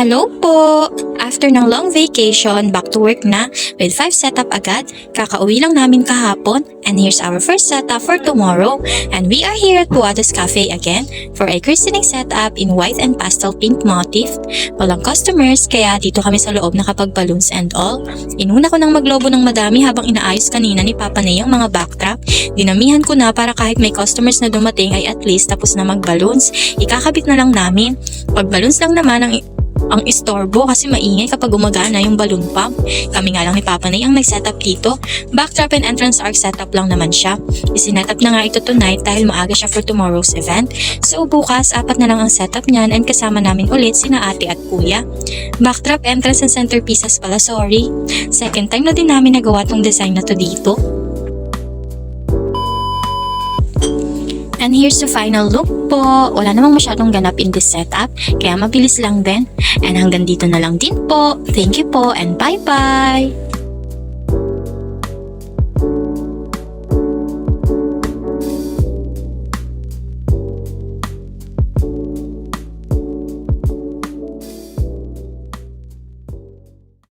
Hello po! After ng long vacation, back to work na with 5 setup agad. Kakauwi lang namin kahapon and here's our first setup for tomorrow. And we are here at Buatos Cafe again for a christening setup in white and pastel pink motif. Walang customers kaya dito kami sa loob nakapag-balloons and all. Inuna ko nang maglobo ng madami habang inaayos kanina ni Papa Ney ang mga backdrop. Dinamihan ko na para kahit may customers na dumating ay at least tapos na mag-balloons. Ikakabit na lang namin. Pag balloons lang naman ang istorbo kasi maingay kapag gumagana yung balloon pump. Kami nga lang ni Papa Ney ang nag-setup dito. Backdrop and entrance arc setup lang naman siya. Isinetup na nga ito tonight dahil maaga siya for tomorrow's event. So bukas, 4 na lang ang setup niyan and kasama namin ulit sina ate at kuya. Backdrop, entrance and centerpieces pala, sorry. Second time na din namin nagawa tong design na to dito. And here's the final look po. Wala namang masyadong ganap in this setup, kaya mabilis lang din. And hanggang dito na lang din po. Thank you po and bye-bye!